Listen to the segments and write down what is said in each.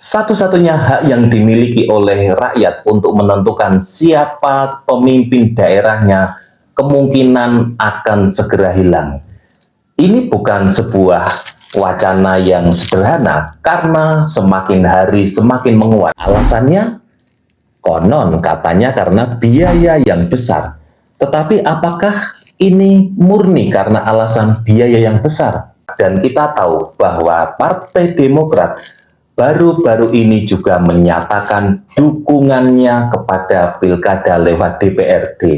Satu-satunya hak yang dimiliki oleh rakyat untuk menentukan siapa pemimpin daerahnya kemungkinan akan segera hilang. Ini bukan sebuah wacana yang sederhana karena semakin hari semakin menguat. Alasannya konon katanya karena biaya yang besar. Tetapi apakah ini murni karena alasan biaya yang besar? Dan kita tahu bahwa Partai Demokrat baru-baru ini juga menyatakan dukungannya kepada pilkada lewat DPRD.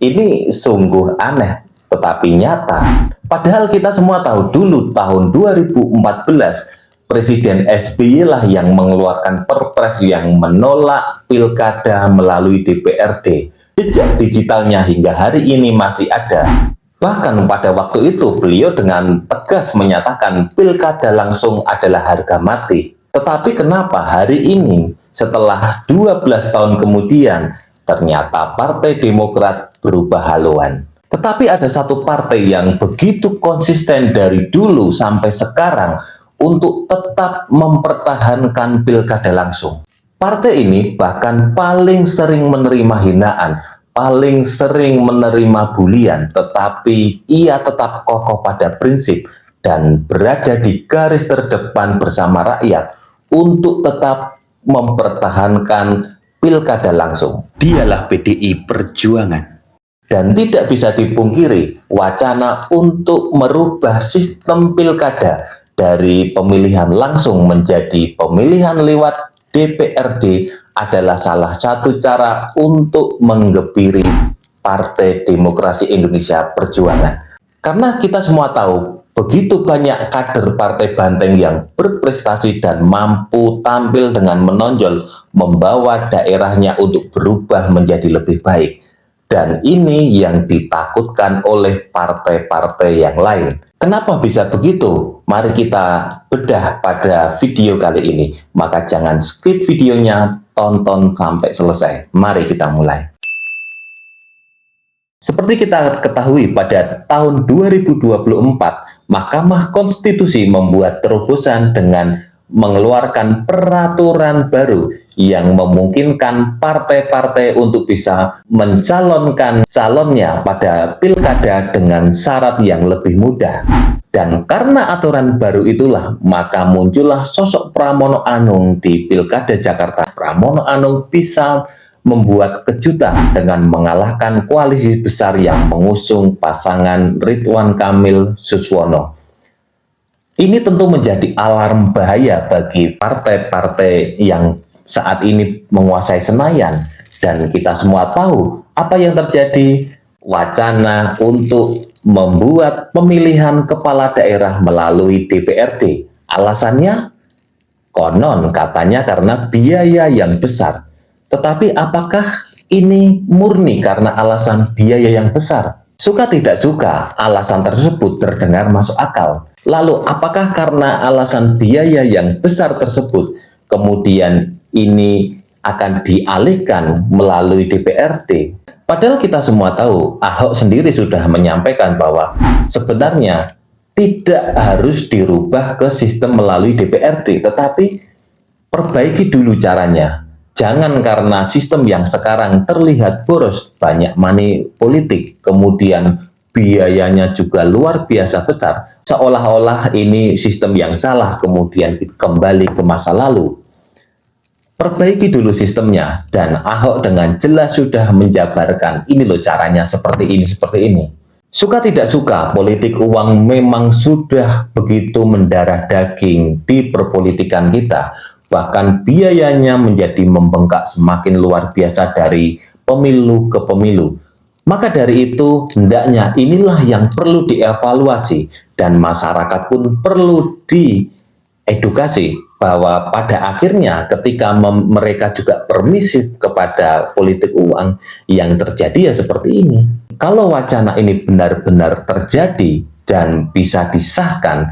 Ini sungguh aneh, tetapi nyata. Padahal kita semua tahu dulu tahun 2014, Presiden SBY lah yang mengeluarkan perpres yang menolak pilkada melalui DPRD. Jejak digitalnya hingga hari ini masih ada. Bahkan pada waktu itu beliau dengan tegas menyatakan pilkada langsung adalah harga mati. Tetapi kenapa hari ini setelah 12 tahun kemudian ternyata Partai Demokrat berubah haluan? Tetapi ada satu partai yang begitu konsisten dari dulu sampai sekarang untuk tetap mempertahankan pilkada langsung. Partai ini bahkan paling sering menerima hinaan, paling sering menerima bulian, tetapi ia tetap kokoh pada prinsip dan berada di garis terdepan bersama rakyat untuk tetap mempertahankan pilkada langsung. Dialah PDI Perjuangan. Dan tidak bisa dipungkiri, wacana untuk merubah sistem pilkada dari pemilihan langsung menjadi pemilihan lewat DPRD adalah salah satu cara untuk menggebiri Partai Demokrasi Indonesia Perjuangan. Karena kita semua tahu, begitu banyak kader Partai Banteng yang berprestasi dan mampu tampil dengan menonjol membawa daerahnya untuk berubah menjadi lebih baik. Dan ini yang ditakutkan oleh partai-partai yang lain. Kenapa bisa begitu? Mari kita bedah pada video kali ini. Maka jangan skip videonya, tonton sampai selesai. Mari kita mulai. Seperti kita ketahui pada tahun 2024, Mahkamah Konstitusi membuat terobosan dengan mengeluarkan peraturan baru yang memungkinkan partai-partai untuk bisa mencalonkan calonnya pada pilkada dengan syarat yang lebih mudah. Dan karena aturan baru itulah, maka muncullah sosok Pramono Anung di Pilkada Jakarta. Pramono Anung bisa membuat kejutan dengan mengalahkan koalisi besar yang mengusung pasangan Ridwan Kamil Suswono. Ini tentu menjadi alarm bahaya bagi partai-partai yang saat ini menguasai Senayan. Dan kita semua tahu apa yang terjadi, wacana untuk membuat pemilihan kepala daerah melalui DPRD. Alasannya konon katanya karena biaya yang besar. Tetapi apakah ini murni karena alasan biaya yang besar? Suka tidak suka, alasan tersebut terdengar masuk akal. Lalu apakah karena alasan biaya yang besar tersebut, kemudian ini akan dialihkan melalui DPRD? Padahal kita semua tahu, Ahok sendiri sudah menyampaikan bahwa sebenarnya tidak harus dirubah ke sistem melalui DPRD, tetapi perbaiki dulu caranya. Jangan karena sistem yang sekarang terlihat boros, banyak money politik, kemudian biayanya juga luar biasa besar, seolah-olah ini sistem yang salah, kemudian kembali ke masa lalu. Perbaiki dulu sistemnya, dan Ahok dengan jelas sudah menjabarkan, ini loh caranya seperti ini, seperti ini. Suka tidak suka, politik uang memang sudah begitu mendarah daging di perpolitikan kita. Bahkan biayanya menjadi membengkak semakin luar biasa dari pemilu ke pemilu. Maka dari itu, hendaknya inilah yang perlu dievaluasi dan masyarakat pun perlu diedukasi bahwa pada akhirnya ketika mereka juga permisif kepada politik uang yang terjadi ya seperti ini. Kalau wacana ini benar-benar terjadi dan bisa disahkan,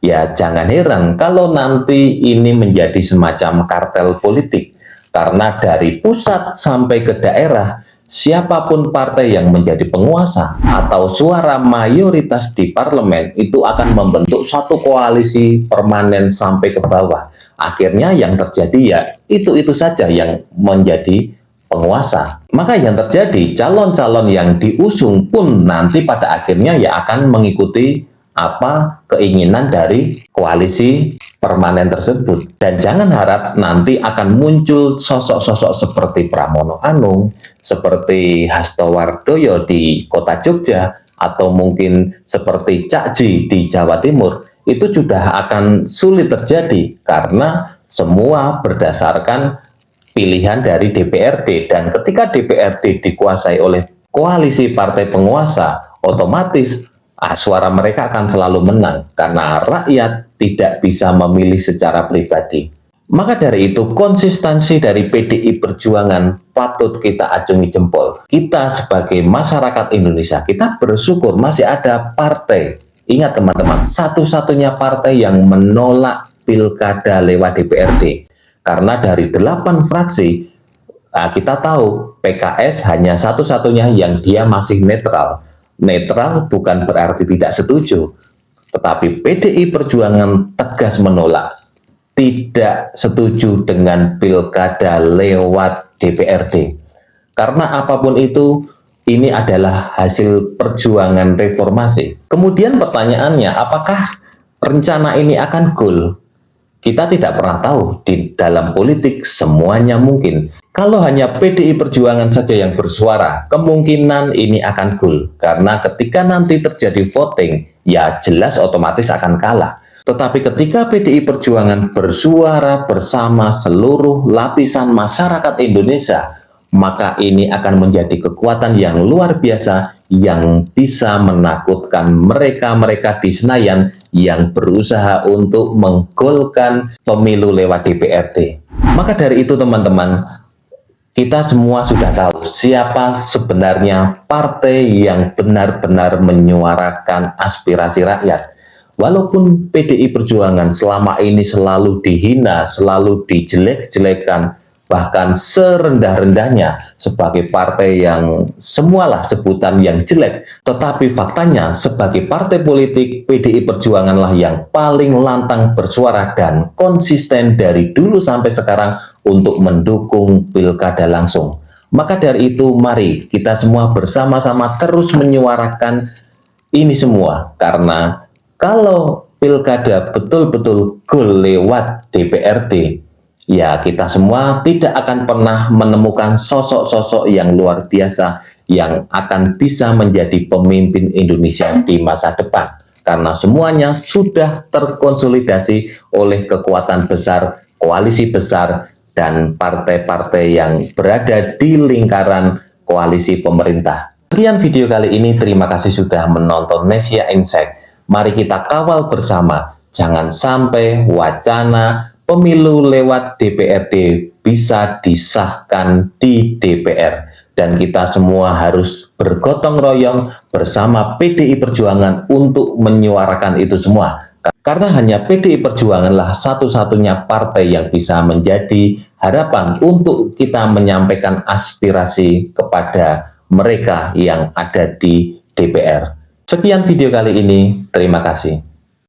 ya jangan heran kalau nanti ini menjadi semacam kartel politik. Karena dari pusat sampai ke daerah siapapun partai yang menjadi penguasa atau suara mayoritas di parlemen itu akan membentuk satu koalisi permanen sampai ke bawah. Akhirnya yang terjadi ya itu saja yang menjadi penguasa. Maka yang terjadi, calon-calon yang diusung pun nanti pada akhirnya ya akan mengikuti apa keinginan dari koalisi permanen tersebut. Dan jangan harap nanti akan muncul sosok-sosok seperti Pramono Anung, seperti Hastowardoyo di kota Jogja, atau mungkin seperti Cak Ji di Jawa Timur. Itu sudah akan sulit terjadi karena semua berdasarkan pilihan dari DPRD, dan ketika DPRD dikuasai oleh koalisi partai penguasa, otomatis suara mereka akan selalu menang karena rakyat tidak bisa memilih secara pribadi. Maka dari itu, konsistensi dari PDI Perjuangan patut kita acungi jempol. Kita sebagai masyarakat Indonesia, kita bersyukur masih ada partai. Ingat teman-teman, satu-satunya partai yang menolak pilkada lewat DPRD. Karena dari 8 fraksi, kita tahu PKS hanya satu-satunya yang dia masih netral. Netral bukan berarti tidak setuju, tetapi PDI Perjuangan tegas menolak, tidak setuju dengan pilkada lewat DPRD. Karena apapun itu, ini adalah hasil perjuangan reformasi. Kemudian pertanyaannya, apakah rencana ini akan goal? Kita tidak pernah tahu, di dalam politik semuanya mungkin. Kalau hanya PDI Perjuangan saja yang bersuara, kemungkinan ini akan goal. Karena ketika nanti terjadi voting, ya jelas otomatis akan kalah. Tetapi ketika PDI Perjuangan bersuara bersama seluruh lapisan masyarakat Indonesia, maka ini akan menjadi kekuatan yang luar biasa yang bisa menakutkan mereka-mereka di Senayan yang berusaha untuk menggolkan pemilu lewat DPRD. Maka dari itu teman-teman, kita semua sudah tahu siapa sebenarnya partai yang benar-benar menyuarakan aspirasi rakyat. Walaupun PDI Perjuangan selama ini selalu dihina, selalu dijelek-jelekan, bahkan serendah-rendahnya sebagai partai yang semualah sebutan yang jelek, tetapi faktanya sebagai partai politik, PDI Perjuanganlah yang paling lantang bersuara dan konsisten dari dulu sampai sekarang untuk mendukung pilkada langsung. Maka dari itu mari kita semua bersama-sama terus menyuarakan ini semua, karena kalau pilkada betul-betul goal lewat DPRD, ya kita semua tidak akan pernah menemukan sosok-sosok yang luar biasa yang akan bisa menjadi pemimpin Indonesia di masa depan. Karena semuanya sudah terkonsolidasi oleh kekuatan besar, koalisi besar, dan partai-partai yang berada di lingkaran koalisi pemerintah. Sekian video kali ini, terima kasih sudah menonton Nesia Insight. Mari kita kawal bersama, jangan sampai wacana pemilu lewat DPRD bisa disahkan di DPR. Dan kita semua harus bergotong royong bersama PDI Perjuangan untuk menyuarakan itu semua. Karena hanya PDI Perjuanganlah satu-satunya partai yang bisa menjadi harapan untuk kita menyampaikan aspirasi kepada mereka yang ada di DPR. Sekian video kali ini, terima kasih.